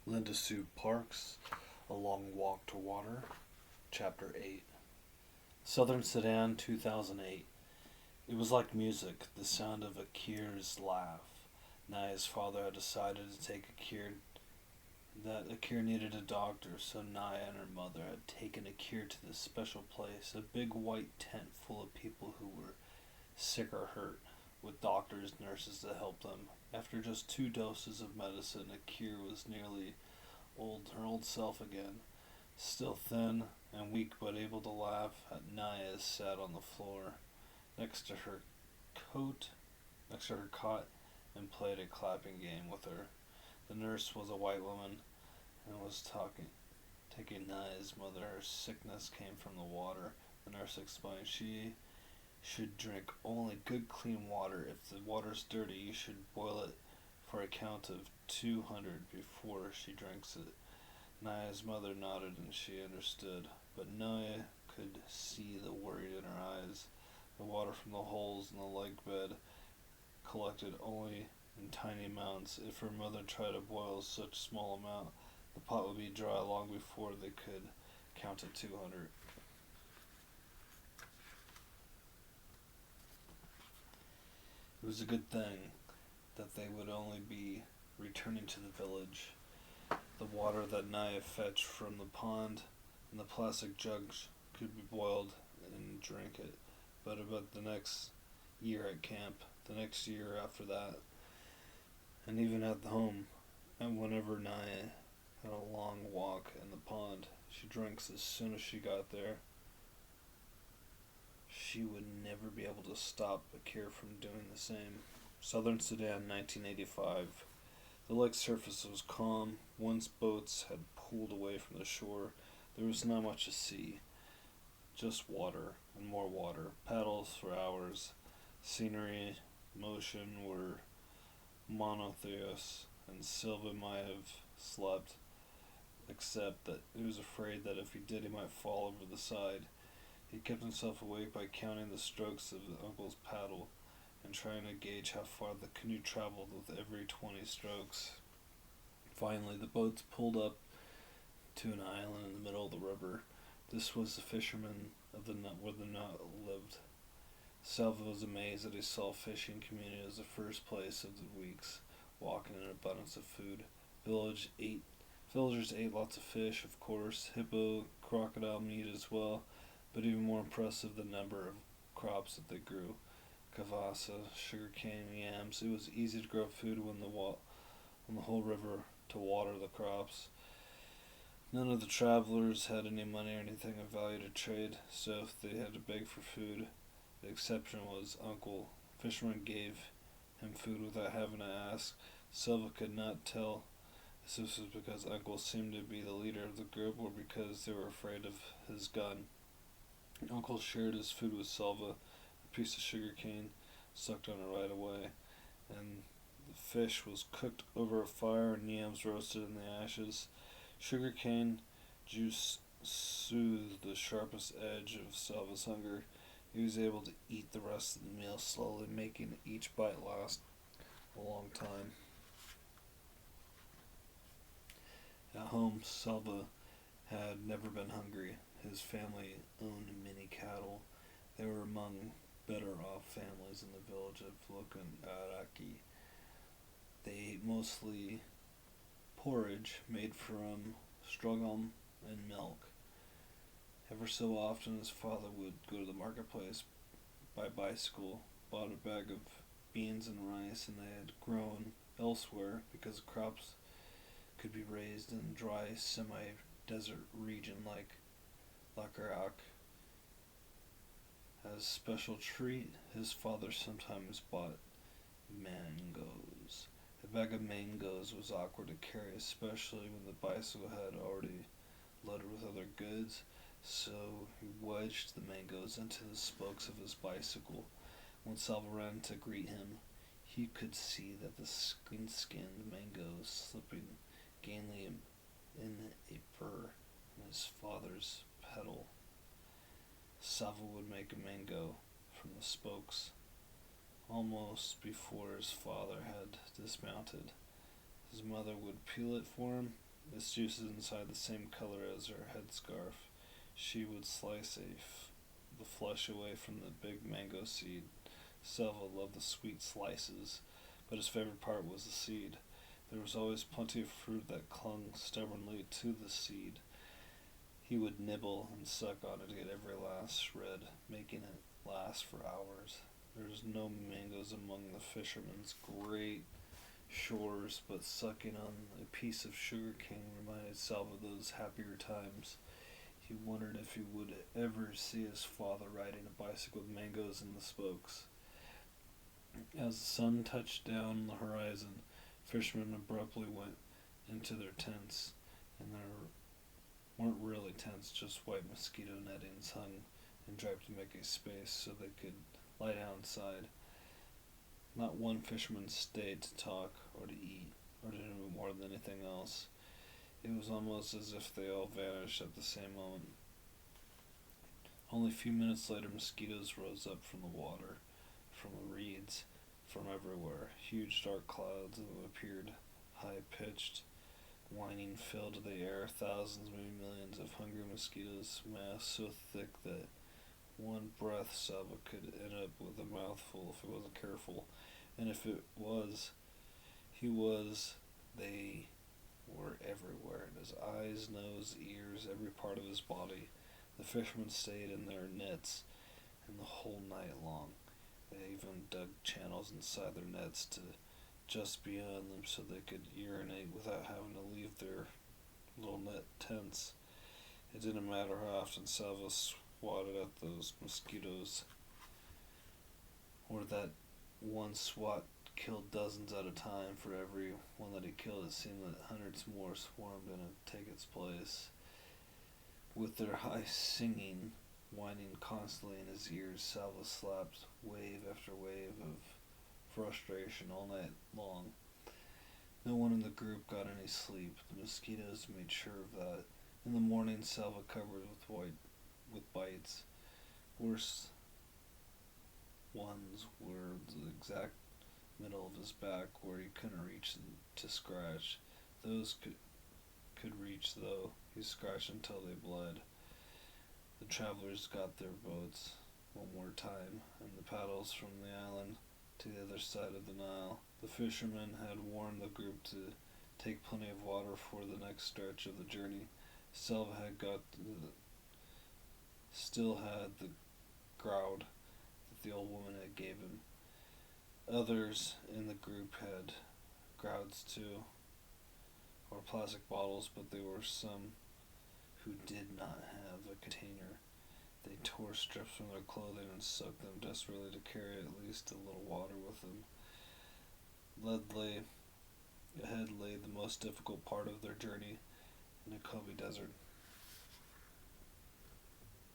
Linda Sue Parks, A Long Walk to Water, Chapter 8. Southern Sudan, 2008. It was like music, the sound of Akir's laugh. Naya's father had decided to take Akir needed a doctor, so Naya and her mother had taken Akir to this special place, a big white tent full of people who were sick or hurt, with doctors, nurses to help them. After just 2 doses of medicine, Akir was nearly her old self again, still thin and weak but able to laugh. Naya sat on the floor next to her coat, next to her cot, and played a clapping game with her. The nurse was a white woman and was taking Naya's mother. Her sickness came from the water. The nurse explained she should drink only good clean water. If the water's dirty, you should boil it for a count of 200 before she drinks it. Naya's mother nodded and she understood, but Naya could see the worry in her eyes. The water from the holes in the lake bed collected only in tiny amounts. If her mother tried to boil such a small amount, the pot would be dry long before they could count to 200. It was a good thing that they would only be returning to the village. The water that Naya fetched from the pond and the plastic jugs could be boiled and drink it. But about the next year at camp, the next year after that, and even at the home, and whenever Naya had a long walk in the pond, she drinks as soon as she got there. She would never be able to stop Akir from doing the same. Southern Sudan, 1985. The lake's surface was calm. Once boats had pulled away from the shore, there was not much to see. Just water and more water. Paddles for hours. Scenery, motion were monotheous, and Silva might have slept, except that he was afraid that if he did, he might fall over the side. He kept himself awake by counting the strokes of his uncle's paddle and trying to gauge how far the canoe traveled with every 20 strokes. Finally, the boats pulled up to an island in the middle of the river. This was the fishermen of the nut where the nut lived. Salva was amazed that he saw a fishing community as the first place of the week's walk in an abundance of food. Villagers ate lots of fish, of course, hippo, crocodile meat as well, but even more impressive the number of crops that they grew. Kavasa, sugarcane, yams. It was easy to grow food on the whole river to water the crops. None of the travelers had any money or anything of value to trade, so if they had to beg for food, the exception was Uncle. Fishermen gave him food without having to ask. Silva could not tell if this was because Uncle seemed to be the leader of the group or because they were afraid of his gun. Uncle shared his food with Silva, a piece of sugar cane, sucked on it right away, and the fish was cooked over a fire and yams roasted in the ashes. Sugar cane juice soothed the sharpest edge of Silva's hunger. He was able to eat the rest of the meal slowly, making each bite last a long time. At home, Silva had never been hungry. His family owned many cattle. They were among better off families in the village of Lokanaraki. They ate mostly porridge made from sorghum and milk. Ever so often his father would go to the marketplace by bicycle, bought a bag of beans and rice, and they had grown elsewhere because crops could be raised in a dry semi-desert region like Lakarak. As a special treat, his father sometimes bought mangoes. A bag of mangoes was awkward to carry, especially when the bicycle had already loaded with other goods, so he wedged the mangoes into the spokes of his bicycle. When Salva ran to greet him, he could see that the skinned mangoes slipping gaily in a burr in his father's pedal. Salva would make a mango from the spokes almost before his father had dismounted. His mother would peel it for him, Its juice is inside the same color as her headscarf. She would slice the flesh away from the big mango seed. Selva loved the sweet slices, but his favorite part was the seed. There was always plenty of fruit that clung stubbornly to the seed. He would nibble and suck on it to get every last shred, making it last for hours. There was no mangoes among the fishermen's great shores, but sucking on a piece of sugar cane reminded Sal of those happier times. He wondered if he would ever see his father riding a bicycle with mangoes in the spokes. As the sun touched down the horizon, fishermen abruptly went into their tents, and there weren't really tents, just white mosquito nettings hung and draped to make a space so they could lie down inside. Not one fisherman stayed to talk or to eat or to do more than anything else. It was almost as if they all vanished at the same moment. Only a few minutes later, mosquitoes rose up from the water, from the reeds, from everywhere. Huge dark clouds that appeared high-pitched, whining filled the air. Thousands, maybe millions of hungry mosquitoes massed so thick that one breath Saba could end up with a mouthful if he wasn't careful. And if it was, they were everywhere, in his eyes, nose, ears, every part of his body. The fishermen stayed in their nets and the whole night long. They even dug channels inside their nets to just beyond them so they could urinate without having to leave their little net tents. It didn't matter how often Salva swatted at those mosquitoes, or that one swat killed dozens at a time. For every one that he killed, it seemed that hundreds more swarmed in to take its place. With their high singing, whining constantly in his ears, Salva slapped wave after wave of frustration all night long. No one in the group got any sleep. The mosquitoes made sure of that. In the morning, Salva covered with bites. Worst ones were the exact middle of his back where he couldn't reach to scratch. Those could reach, though. He scratched until they bled. The travelers got their boats one more time, and the paddles from the island to the other side of the Nile. The fishermen had warned the group to take plenty of water for the next stretch of the journey. Selva still had the groud that the old woman had gave him. Others in the group had grouds too, or plastic bottles, but there were some who did not have a container. They tore strips from their clothing and soaked them desperately to carry at least a little water with them. Ahead lay the most difficult part of their journey in the Kobe Desert.